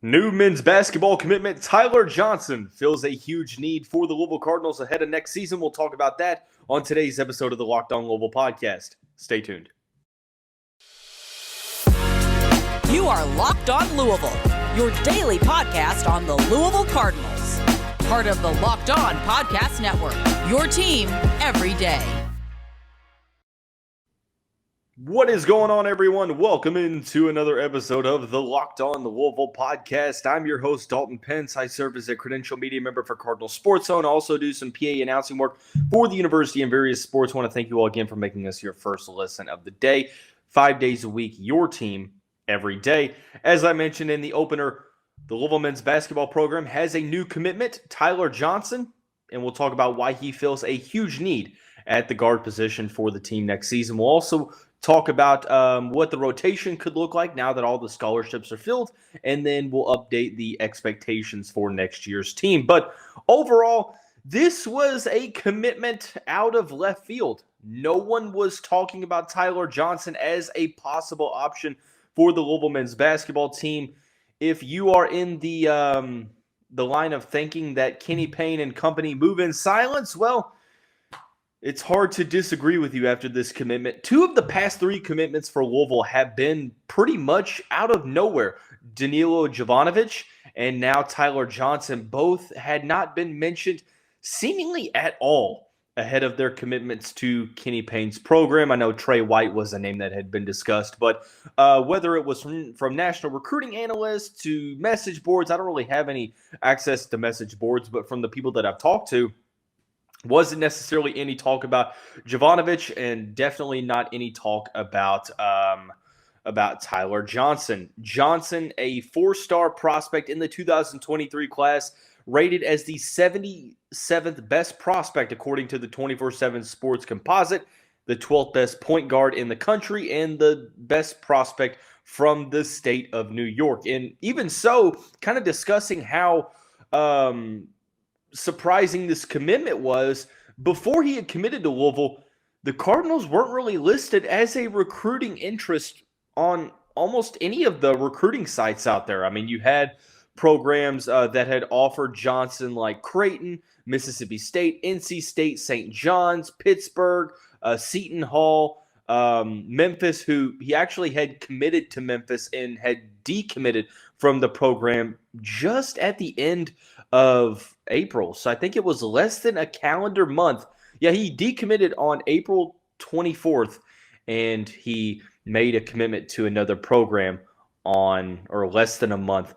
New men's basketball commitment, Ty-Laur Johnson fills a huge need for the Louisville Cardinals ahead of next season. We'll talk about that on today's episode of the Locked On Louisville podcast. Stay tuned. You are Locked On Louisville, your daily podcast on the Louisville Cardinals. Part of the Locked On Podcast Network, your team every day. What is going on, everyone? Welcome into another episode of the Locked On Louisville podcast. I'm your host, Dalton Pence. I serve as a credential media member for Cardinal Sports Zone. I also do some PA announcing work for the university and various sports. I want to thank you all again for making us your first listen of the day. 5 days a week, your team every day. As I mentioned in the opener, the Louisville men's basketball program has a new commitment, Ty-Laur Johnson, and we'll talk about why he feels a huge need at the guard position for the team next season. We'll also talk about what the rotation could look like now that all the scholarships are filled, and then we'll update the expectations for next year's team. But overall, this was a commitment out of left field. No one was talking about Ty-Laur Johnson as a possible option for the Louisville men's basketball team. If you are in the line of thinking that Kenny Payne and company move in silence, well, it's hard to disagree with you after this commitment. 2 of the past 3 commitments for Louisville have been pretty much out of nowhere. Danilo Jovanovic and now Ty-Laur Johnson both had not been mentioned seemingly at all ahead of their commitments to Kenny Payne's program. I know Trey White was a name that had been discussed, but whether it was from national recruiting analysts to message boards, I don't really have any access to message boards, but from the people that I've talked to, wasn't necessarily any talk about Jovanovic, and definitely not any talk about Ty-Laur Johnson. Johnson, a 4-star prospect in the 2023 class, rated as the 77th best prospect according to the 24/7 Sports Composite, the 12th best point guard in the country, and the best prospect from the state of New York. And even so, kind of discussing how surprising this commitment was, before he had committed to Louisville, the Cardinals weren't really listed as a recruiting interest on almost any of the recruiting sites out there. I mean, you had programs that had offered Johnson like Creighton, Mississippi State, NC State, St. John's, Pittsburgh, Seton Hall, Memphis, who he actually had committed to Memphis and had decommitted from the program just at the end of April. So I think it was less than a calendar month. Yeah, he decommitted on April 24th, and he made a commitment to another program less than a month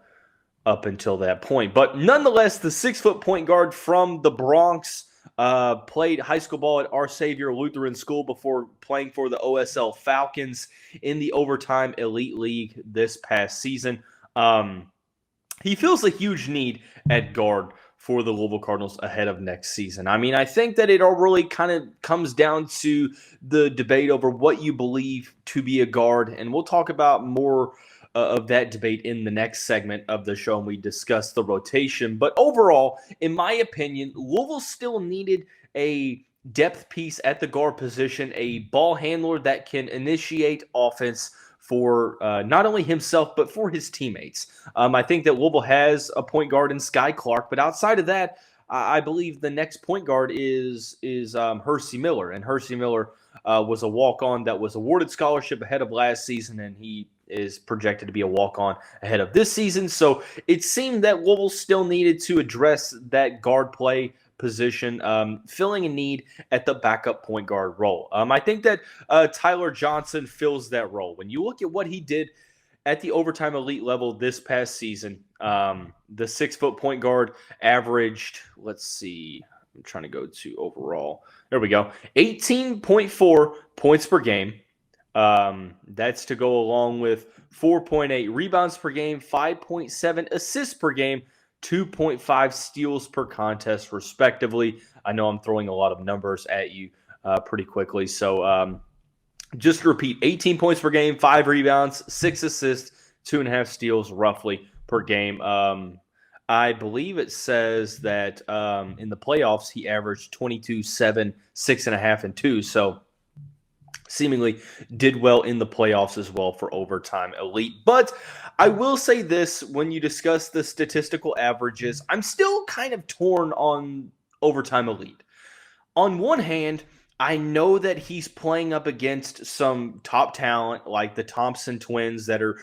up until that point. But nonetheless, the 6-foot point guard from the Bronx played high school ball at Our Savior Lutheran School before playing for the OSL Falcons in the Overtime Elite League this past season. He feels a huge need at guard for the Louisville Cardinals ahead of next season. I mean, I think that it all really kind of comes down to the debate over what you believe to be a guard, and we'll talk about more of that debate in the next segment of the show when we discuss the rotation. But overall, in my opinion, Louisville still needed a depth piece at the guard position, a ball handler that can initiate offense for not only himself, but for his teammates. I think that Louisville has a point guard in Sky Clark, but outside of that, I believe the next point guard is Hersey Miller. And Hersey Miller was a walk-on that was awarded scholarship ahead of last season, and he is projected to be a walk-on ahead of this season. So it seemed that Louisville still needed to address that guard play position, filling a need at the backup point guard role. I think that Ty-Laur Johnson fills that role. When you look at what he did at the Overtime Elite level this past season, the 6-foot point guard averaged, let's see, I'm trying to go to overall. There we go. 18.4 points per game. That's to go along with 4.8 rebounds per game, 5.7 assists per game, 2.5 steals per contest, respectively. I know I'm throwing a lot of numbers at you pretty quickly. So just to repeat, 18 points per game, 5 rebounds, 6 assists, 2.5 steals roughly per game. I believe it says that in the playoffs, he averaged 22, 7, 6.5, and 2. So seemingly did well in the playoffs as well for overtime elite. But I will say this, when you discuss the statistical averages, I'm still kind of torn on overtime elite. On one hand, I know that he's playing up against some top talent like the Thompson twins that are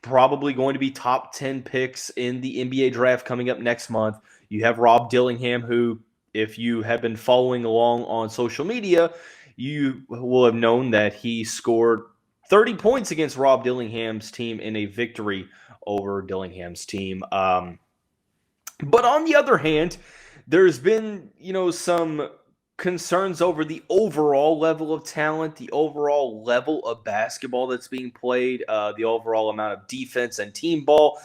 probably going to be top 10 picks in the NBA draft coming up next month. You have Rob Dillingham, who, if you have been following along on social media, you will have known that he scored 30 points against Rob Dillingham's team in a victory over Dillingham's team. But on the other hand, there's been, some concerns over the overall level of talent, the overall level of basketball that's being played, the overall amount of defense and team ball.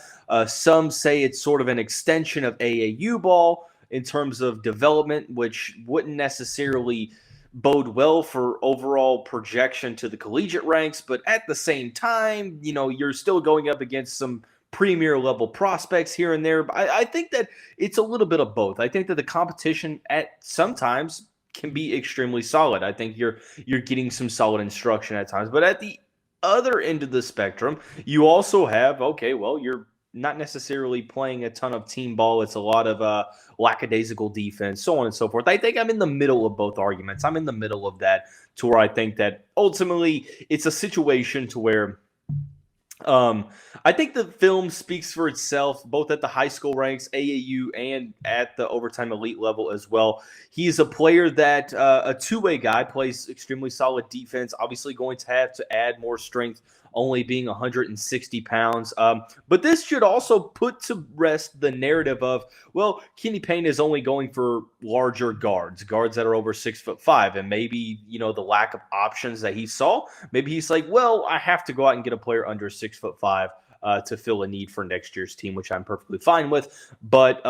Some say it's sort of an extension of AAU ball in terms of development, which wouldn't necessarily bode well for overall projection to the collegiate ranks. But at the same time, you're still going up against some premier level prospects here and there. But I think that it's a little bit of both. I think that the competition at sometimes can be extremely solid. I think you're getting some solid instruction at times. But at the other end of the spectrum, you also have, you're not necessarily playing a ton of team ball. It's a lot of lackadaisical defense, so on and so forth. I think I'm in the middle of both arguments. I'm in the middle of that, to where I think that ultimately it's a situation to where I think the film speaks for itself, both at the high school ranks, AAU, and at the overtime elite level as well. He's a player that, a two-way guy, plays extremely solid defense, obviously going to have to add more strength, only being 160 pounds. But this should also put to rest the narrative of, Kenny Payne is only going for larger guards that are over 6'5", and maybe, the lack of options that he saw, maybe he's like, I have to go out and get a player under 6'5", to fill a need for next year's team, which I'm perfectly fine with. But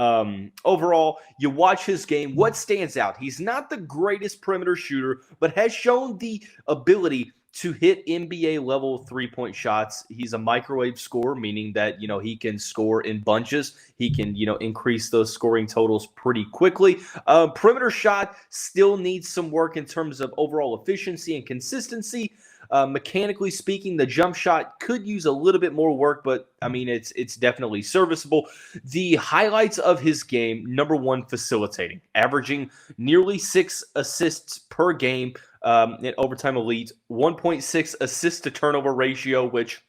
overall, you watch his game, what stands out? He's not the greatest perimeter shooter, but has shown the ability to hit NBA level 3-point shots. He's a microwave scorer, meaning that, he can score in bunches. He can, increase those scoring totals pretty quickly. Perimeter shot still needs some work in terms of overall efficiency and consistency. Mechanically speaking, the jump shot could use a little bit more work, but it's definitely serviceable. The highlights of his game: number one, facilitating, averaging nearly 6 assists per game in overtime elite, 1.6 assist to turnover ratio, which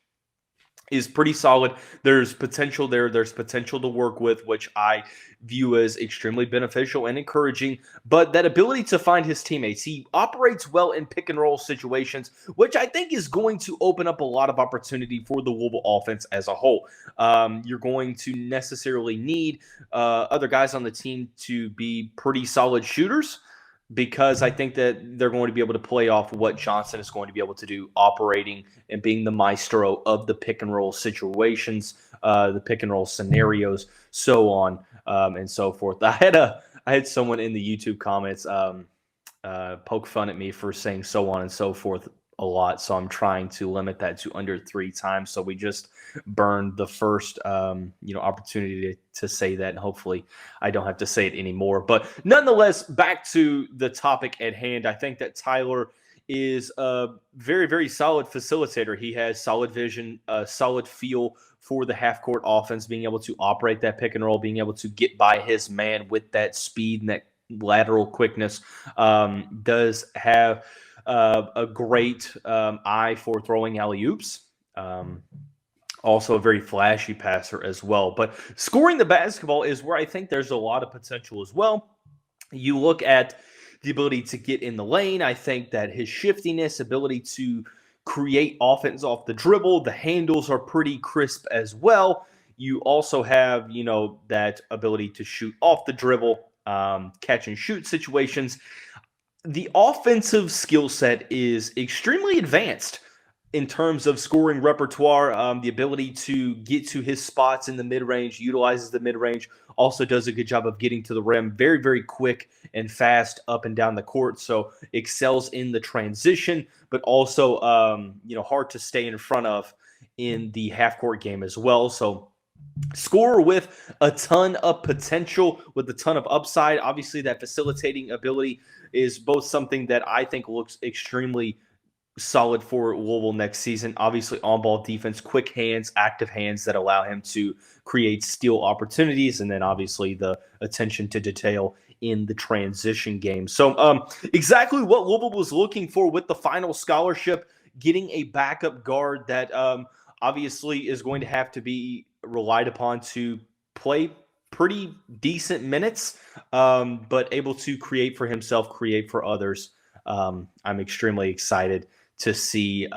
is pretty solid. There's potential there. There's potential to work with, which I view as extremely beneficial and encouraging. But that ability to find his teammates, he operates well in pick and roll situations, which I think is going to open up a lot of opportunity for the Louisville offense as a whole. You're going to necessarily need other guys on the team to be pretty solid shooters, because I think that they're going to be able to play off what Johnson is going to be able to do, operating and being the maestro of the pick and roll situations, the pick and roll scenarios, so on and so forth. I had someone in the YouTube comments poke fun at me for saying so on and so forth a lot, so I'm trying to limit that to under 3 times. So we just burned the first opportunity to say that, and hopefully I don't have to say it anymore. But nonetheless, back to the topic at hand. I think that Ty-Laur is a very, very solid facilitator. He has solid vision, solid feel for the half-court offense, being able to operate that pick and roll, being able to get by his man with that speed and that lateral quickness. Does have a great eye for throwing alley-oops. Also a very flashy passer as well. But scoring the basketball is where I think there's a lot of potential as well. You look at the ability to get in the lane. I think that his shiftiness, ability to create offense off the dribble, the handles are pretty crisp as well. You also have, that ability to shoot off the dribble, catch and shoot situations. The offensive skill set is extremely advanced in terms of scoring repertoire. The ability to get to his spots in the mid-range, utilizes the mid-range, also does a good job of getting to the rim, very, very quick and fast up and down the court. So excels in the transition, but also, hard to stay in front of in the half-court game as well. So scorer with a ton of potential, with a ton of upside. Obviously, that facilitating ability is both something that I think looks extremely solid for Louisville next season. Obviously, on-ball defense, quick hands, active hands that allow him to create steal opportunities, and then obviously the attention to detail in the transition game. So exactly what Louisville was looking for with the final scholarship, getting a backup guard that obviously is going to have to be relied upon to play pretty decent minutes, but able to create for himself, create for others. I'm extremely excited to see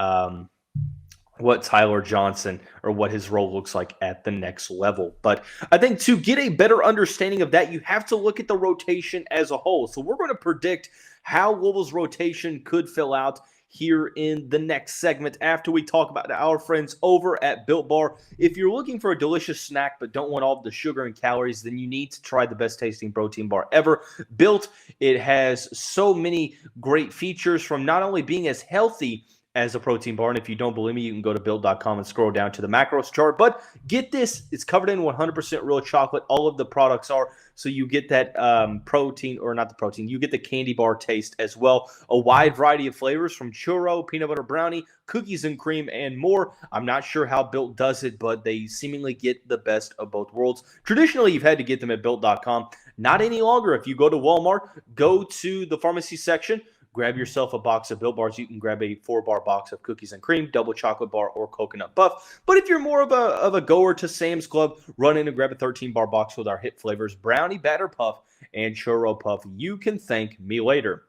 what Ty-Laur Johnson or what his role looks like at the next level. But I think to get a better understanding of that, you have to look at the rotation as a whole. So we're going to predict how Louisville's rotation could fill out here in the next segment after we talk about our friends over at Built Bar. If you're looking for a delicious snack but don't want all the sugar and calories, then you need to try the best tasting protein bar ever. Built, it has so many great features, from not only being as healthy as a protein bar, and if you don't believe me, you can go to built.com and scroll down to the macros chart. But get this, it's covered in 100% real chocolate. All of the products are, so you get that you get the candy bar taste as well. A wide variety of flavors from churro, peanut butter brownie, cookies and cream, and more. I'm not sure how Built does it, but they seemingly get the best of both worlds. Traditionally, you've had to get them at built.com. Not any longer. If you go to Walmart, go to the pharmacy section, grab yourself a box of Built Bars. You can grab a 4-bar box of cookies and cream, double chocolate bar, or coconut puff. But if you're more of a goer to Sam's Club, run in and grab a 13-bar box with our hit flavors, brownie batter puff and churro puff. You can thank me later.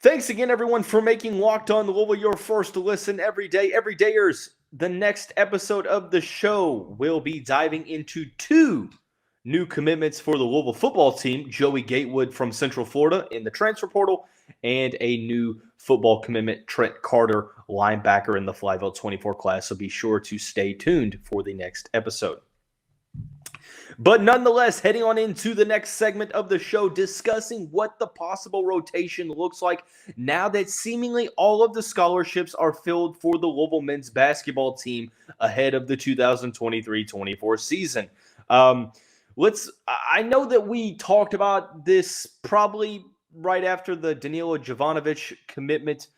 Thanks again, everyone, for making Locked On Louisville your first listen every day. Everydayers, the next episode of the show will be diving into 2 new commitments for the Louisville football team: Joey Gatewood from Central Florida in the transfer portal, and a new football commitment, Trent Carter, linebacker in the Flyville 24 class. So be sure to stay tuned for the next episode. But nonetheless, heading on into the next segment of the show, discussing what the possible rotation looks like now that seemingly all of the scholarships are filled for the Louisville men's basketball team ahead of the 2023-24 season. I know that we talked about this probably right after the Danilo Jovanovic commitment,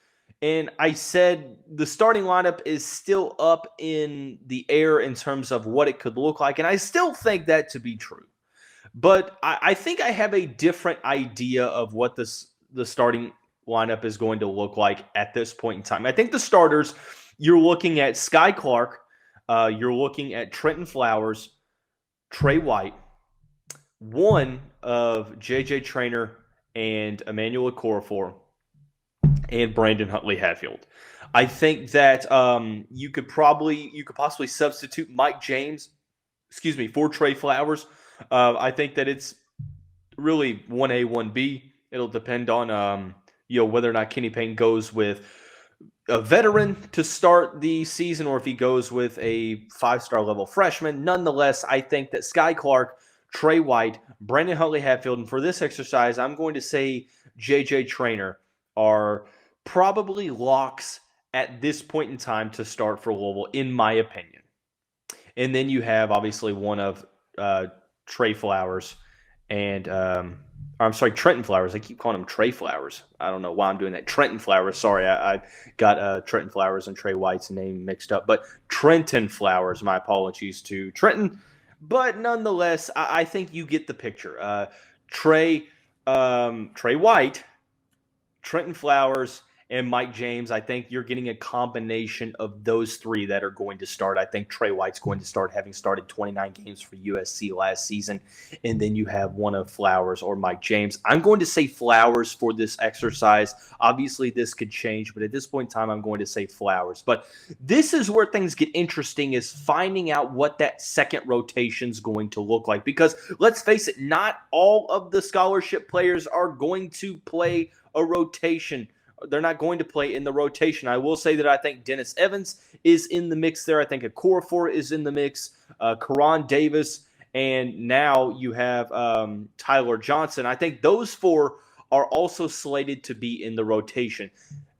and I said the starting lineup is still up in the air in terms of what it could look like, and I still think that to be true. But I think I have a different idea of what the starting lineup is going to look like at this point in time. I think the starters, you're looking at Sky Clark, you're looking at Trenton Flowers, Trey White, one of J.J. Traynor and Emmanuel Okorafor, and Brandon Huntley-Hatfield. I think that you could possibly substitute Mike James, for Trey Flowers. I think that it's really 1A, 1B. It'll depend on whether or not Kenny Payne goes with a veteran to start the season or if he goes with a 5-star level freshman. Nonetheless, I think that Sky Clark, Trey White, Brandon Huntley-Hatfield, and for this exercise, I'm going to say J.J. Traynor are probably locks at this point in time to start for Louisville, in my opinion. And then you have, obviously, one of Trey Flowers and Trenton Flowers. I keep calling him Trey Flowers. I don't know why I'm doing that. Trenton Flowers. Sorry, I got Trenton Flowers and Trey White's name mixed up. But Trenton Flowers, my apologies to Trenton. But nonetheless, I think you get the picture. Trey White, Trenton Flowers, and Mike James. I think you're getting a combination of those 3 that are going to start. I think Trey White's going to start, having started 29 games for USC last season. And then you have one of Flowers or Mike James. I'm going to say Flowers for this exercise. Obviously, this could change, but at this point in time, I'm going to say Flowers. But this is where things get interesting, is finding out what that second rotation is going to look like. Because let's face it, not all of the scholarship players are going to play a rotation. They're not going to play in the rotation. I will say that I think Dennis Evans is in the mix there. I think Okorafor is in the mix. Karan Davis, and now you have Ty-Laur Johnson. I think those 4 are also slated to be in the rotation.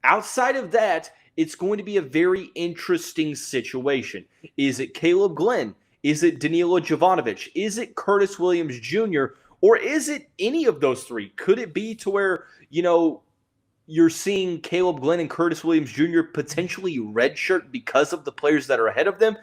Outside of that, it's going to be a very interesting situation. Is it Caleb Glenn? Is it Danilo Jovanovic? Is it Curtis Williams Jr.? Or is it any of those 3? Could it be to where, you're seeing Caleb Glenn and Curtis Williams Jr. potentially redshirt because of the players that are ahead of them.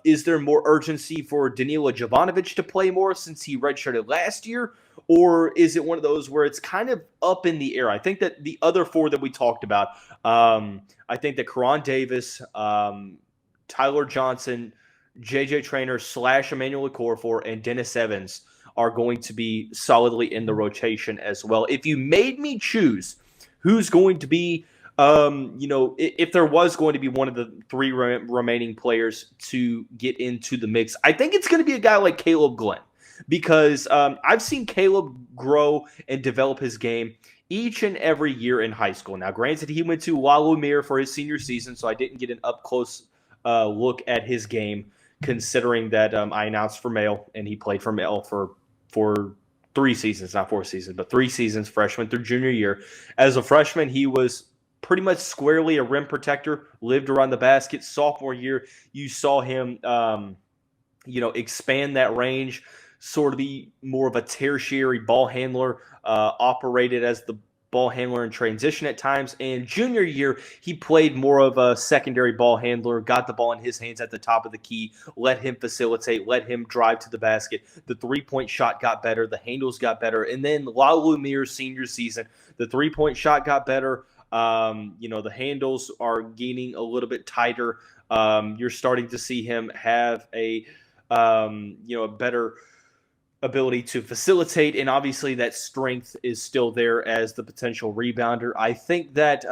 Is there more urgency for Danilo Jovanovic to play more since he redshirted last year? Or is it one of those where it's kind of up in the air? I think that the other four that we talked about, I think that Karan Davis, Ty-Laur Johnson, JJ Traynor / Emmanuel Okorafor, and Dennis Evans are going to be solidly in the rotation as well. If you made me choose who's going to be, if there was going to be one of the three remaining players to get into the mix, I think it's going to be a guy like Caleb Glenn, because I've seen Caleb grow and develop his game each and every year in high school. Now, granted, he went to La Lumiere for his senior season, so I didn't get an up-close look at his game, considering that I announced for Male, and he played for Male for 3 seasons, not 4 seasons, but 3 seasons, freshman through junior year. As a freshman, he was pretty much squarely a rim protector, lived around the basket. Sophomore year, you saw him, expand that range, sort of be more of a tertiary ball handler, operated as the ball handler in transition at times. And junior year, he played more of a secondary ball handler, got the ball in his hands at the top of the key, let him facilitate, let him drive to the basket. The three-point shot got better, the handles got better. And then La Lumiere's senior season, the three-point shot got better. The handles are gaining a little bit tighter. You're starting to see him have a better ability to facilitate, and obviously that strength is still there as the potential rebounder. I think that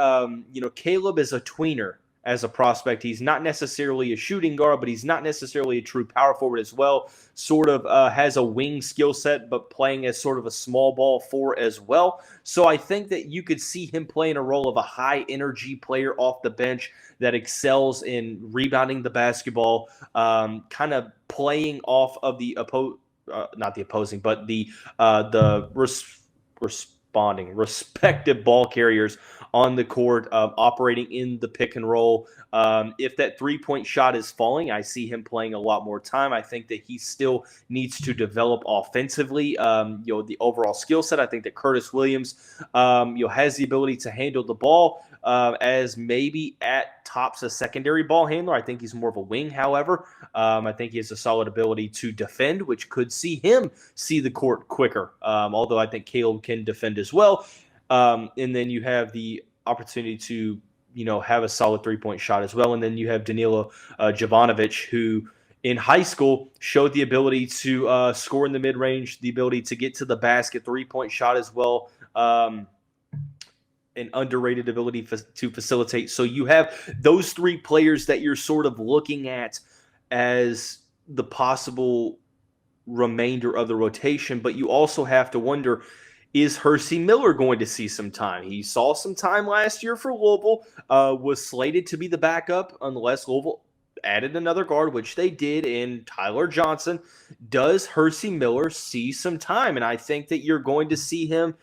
Caleb is a tweener as a prospect. He's not necessarily a shooting guard, but he's not necessarily a true power forward as well. Sort of has a wing skill set, but playing as sort of a small ball 4 as well. So I think that you could see him playing a role of a high energy player off the bench that excels in rebounding the basketball, kind of playing off of the respective ball carriers on the court, operating in the pick and roll. If that three-point shot is falling, I see him playing a lot more time. I think that he still needs to develop offensively, the overall skill set. I think that Curtis Williams, has the ability to handle the ball as maybe at tops a secondary ball handler. I think he's more of a wing, however. I think he has a solid ability to defend, which could see him see the court quicker, although I think Caleb can defend as well. And then you have the opportunity to, have a solid three-point shot as well. And then you have Danilo Jovanovic, who in high school showed the ability to score in the mid-range, the ability to get to the basket, three-point shot as well, an underrated ability to facilitate. So you have those 3 players that you're sort of looking at as the possible remainder of the rotation, but you also have to wonder, is Hersey Miller going to see some time? He saw some time last year for Louisville, was slated to be the backup unless Louisville added another guard, which they did in Ty-Laur Johnson. Does Hersey Miller see some time? And I think that you're going to see him,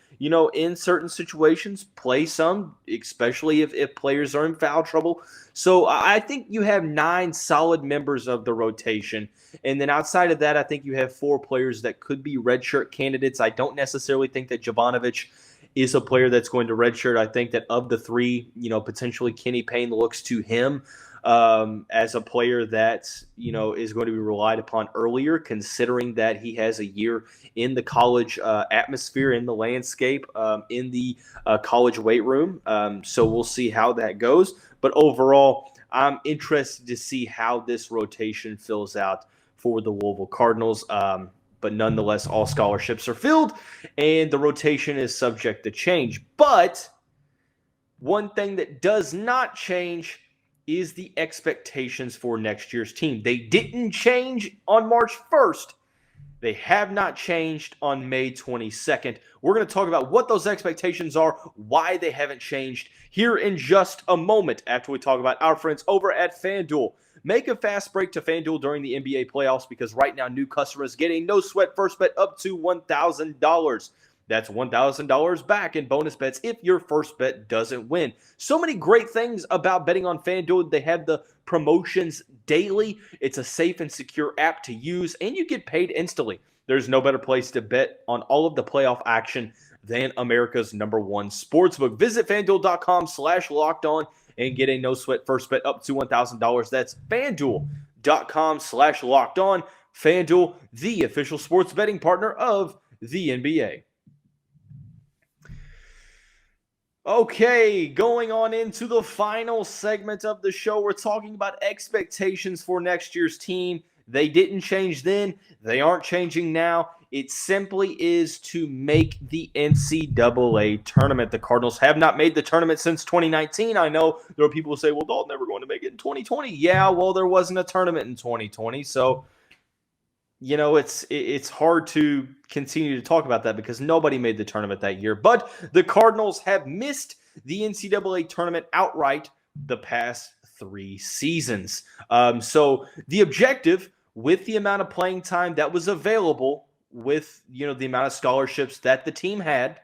in certain situations play some, especially if players are in foul trouble. So I think you have 9 solid members of the rotation. And then outside of that, I think you have 4 players that could be redshirt candidates. I don't necessarily think that Jovanovic is a player that's going to redshirt. I think that of the 3, potentially Kenny Payne looks to him as a player that, is going to be relied upon earlier, considering that he has a year in the college atmosphere, in the landscape, in the college weight room. So we'll see how that goes. But overall, I'm interested to see how this rotation fills out for the Louisville Cardinals. But nonetheless, all scholarships are filled, and the rotation is subject to change. But one thing that does not change is the expectations for next year's team. They didn't change on March 1st. They have not changed on May 22nd. We're going to talk about what those expectations are, why they haven't changed here in just a moment after we talk about our friends over at FanDuel. Make a fast break to FanDuel during the NBA playoffs, because right now new customers get a no-sweat first bet up to $1,000. That's $1,000 back in bonus bets if your first bet doesn't win. So many great things about betting on FanDuel. They have the promotions daily. It's a safe and secure app to use, and you get paid instantly. There's no better place to bet on all of the playoff action than America's #1 sportsbook. Visit FanDuel.com/lockedon and get a no-sweat first bet up to $1,000. That's FanDuel.com/lockedon. FanDuel, the official sports betting partner of the NBA. Okay, going on into the final segment of the show, we're talking about expectations for next year's team. They didn't change then. They aren't changing now. It simply is to make the NCAA tournament. The Cardinals have not made the tournament since 2019. I know there are people who say, well, Dalton never going to make it in 2020. Yeah, well, there wasn't a tournament in 2020. So, you know, it's hard to continue to talk about that because nobody made the tournament that year. But the Cardinals have missed the NCAA tournament outright the past 3 seasons. So the objective, with the amount of playing time that was available, with, you know, the amount of scholarships that the team had,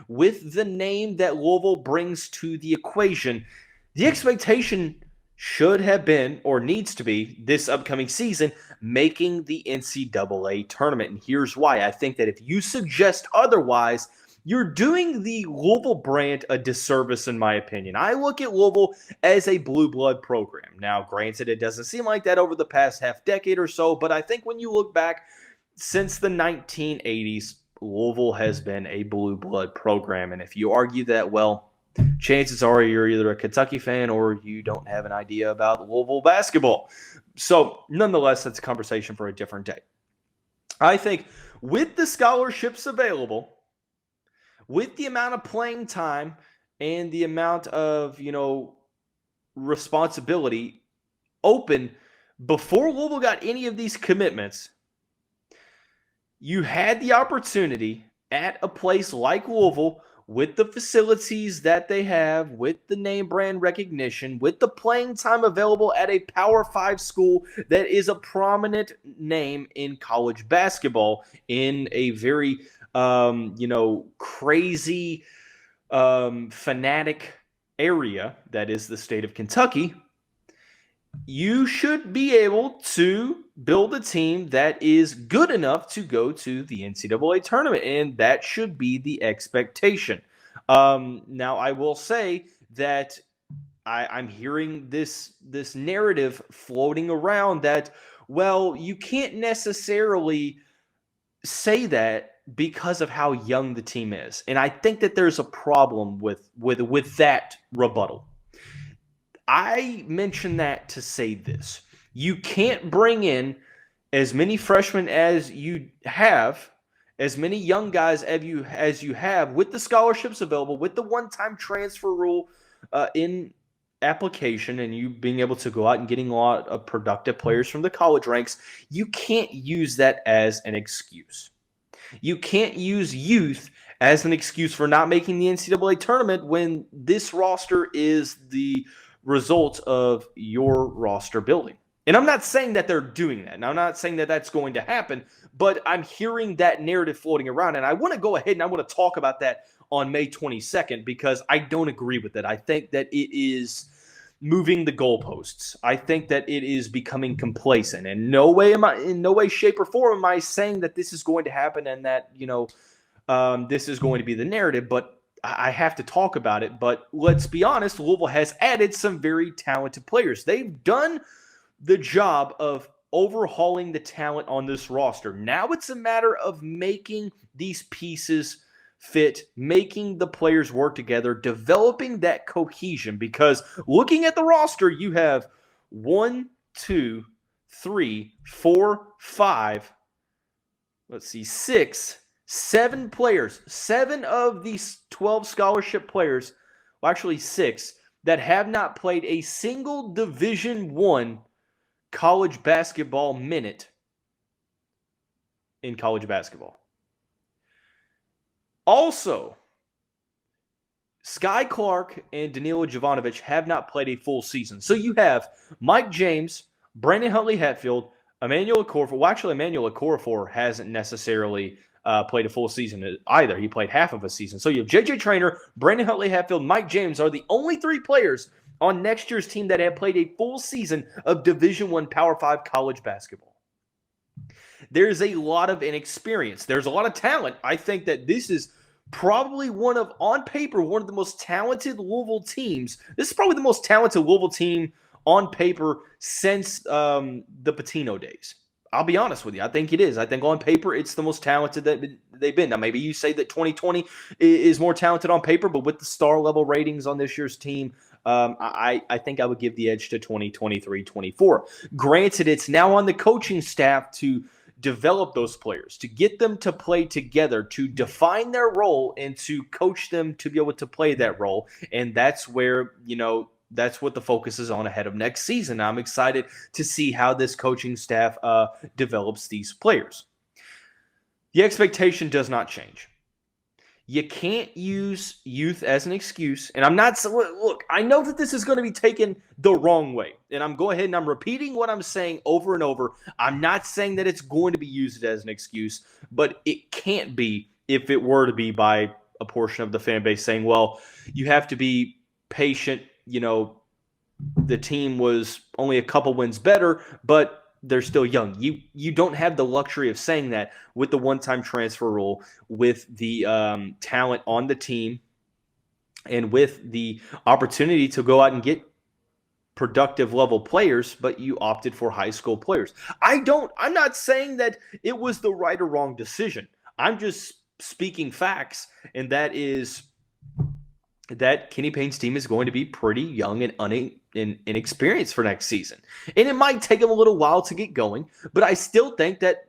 with the name that Louisville brings to the equation, the expectation should have been, or needs to be, this upcoming season, making the NCAA tournament. And here's why. I think that if you suggest otherwise, you're doing the Louisville brand a disservice, in my opinion. I look at Louisville as a blue blood program. Now, granted, it doesn't seem like that over the past half decade or so, but I think when you look back since the 1980s, Louisville has been a blue blood program. And if you argue that, well, chances are you're either a Kentucky fan or you don't have an idea about Louisville basketball. So, nonetheless, that's a conversation for a different day. I think with the scholarships available, with the amount of playing time and the amount of, you know, responsibility open before Louisville got any of these commitments, you had the opportunity at a place like Louisville, with the facilities that they have, with the name brand recognition, with the playing time available at a Power 5 school that is a prominent name in college basketball, in a very, crazy, fanatic area that is the state of Kentucky, you should be able to build a team that is good enough to go to the NCAA tournament, and that should be the expectation. Now, I will say that I'm hearing this narrative floating around that, well, you can't necessarily say that because of how young the team is, and I think that there's a problem with that rebuttal. I mention that to say this. You can't bring in as many freshmen as you have, as many young guys as you have, with the scholarships available, with the one-time transfer rule in application, and you being able to go out and getting a lot of productive players from the college ranks. You can't use that as an excuse. You can't use youth as an excuse for not making the NCAA tournament when this roster is the result of your roster building. And I'm not saying that they're doing that. And I'm not saying that that's going to happen, but I'm hearing that narrative floating around. And I want to go ahead and I want to talk about that on May 22nd because I don't agree with it. I think that it is moving the goalposts. I think that it is becoming complacent. In no way, shape, or form am I saying that this is going to happen and that, this is going to be the narrative, but I have to talk about it. But let's be honest, Louisville has added some very talented players. They've done the job of overhauling the talent on this roster. Now it's a matter of making these pieces fit, making the players work together, developing that cohesion. Because looking at the roster, you have 7 players, 7 of these 12 scholarship players, well, actually 6, that have not played a single Division I college basketball minute in college basketball. Also, Sky Clark and Danilo Jovanovic have not played a full season. So you have Mike James, Brandon Huntley-Hatfield, Emmanuel Okorafor. Well, actually, Emmanuel Okorafor hasn't necessarily played a full season either. He played half of a season. So you have J.J. Traynor, Brandon Huntley-Hatfield, Mike James are the only 3 players on next year's team that have played a full season of Division I Power 5 college basketball. There's a lot of inexperience. There's a lot of talent. I think that this is probably on paper, one of the most talented Louisville teams. This is probably the most talented Louisville team on paper since the Patino days. I'll be honest with you. I think it is. I think on paper, it's the most talented that they've been. Now, maybe you say that 2020 is more talented on paper, but with the star level ratings on this year's team, I think I would give the edge to 2023-24. Granted, it's now on the coaching staff to develop those players, to get them to play together, to define their role, and to coach them to be able to play that role. And that's where, that's what the focus is on ahead of next season. I'm excited to see how this coaching staff develops these players. The expectation does not change. You can't use youth as an excuse. And I'm not – look, I know that this is going to be taken the wrong way. And I'm going ahead and I'm repeating what I'm saying over and over. I'm not saying that it's going to be used as an excuse, but it can't be if it were to be by a portion of the fan base saying, well, you have to be patient. The team was only a couple wins better, but they're still young. You don't have the luxury of saying that with the one-time transfer rule, with the talent on the team, and with the opportunity to go out and get productive level players, but you opted for high school players. I'm not saying that it was the right or wrong decision. I'm just speaking facts, and that is that Kenny Payne's team is going to be pretty young and inexperienced for next season. And it might take them a little while to get going, but I still think that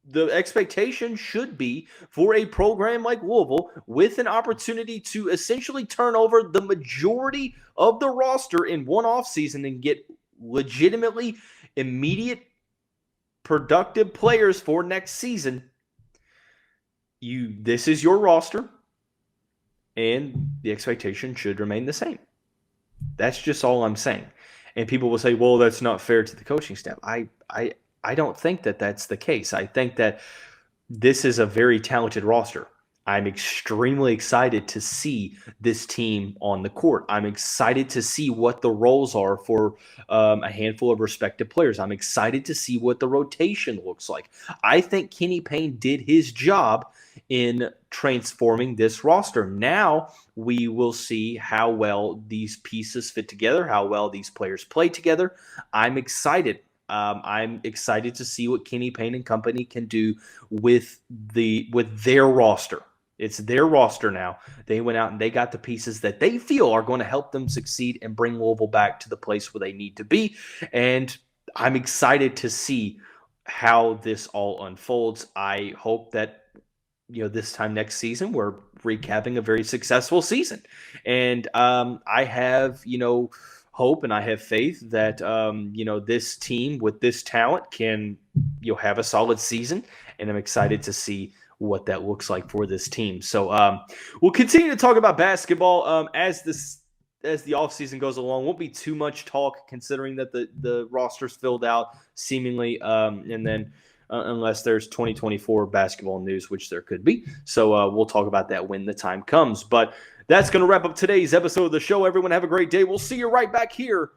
the expectation should be for a program like Louisville with an opportunity to essentially turn over the majority of the roster in one offseason and get legitimately immediate productive players for next season. This is your roster. And the expectation should remain the same. That's just all I'm saying. And people will say, well, that's not fair to the coaching staff. I don't think that that's the case. I think that this is a very talented roster. I'm extremely excited to see this team on the court. I'm excited to see what the roles are for a handful of respected players. I'm excited to see what the rotation looks like. I think Kenny Payne did his job in transforming this roster. Now we will see how well these pieces fit together, how well these players play together. I'm excited. I'm excited to see what Kenny Payne and company can do with their roster. It's their roster now. They went out and they got the pieces that they feel are going to help them succeed and bring Louisville back to the place where they need to be. And I'm excited to see how this all unfolds. I hope that this time next season, we're recapping a very successful season. And I have, hope and I have faith that, this team with this talent can, have a solid season. And I'm excited to see what that looks like for this team. So we'll continue to talk about basketball as the offseason goes along. Won't be too much talk considering that the roster's filled out seemingly. And then unless there's 2024 basketball news, which there could be. So we'll talk about that when the time comes. But that's going to wrap up today's episode of the show. Everyone have a great day. We'll see you right back here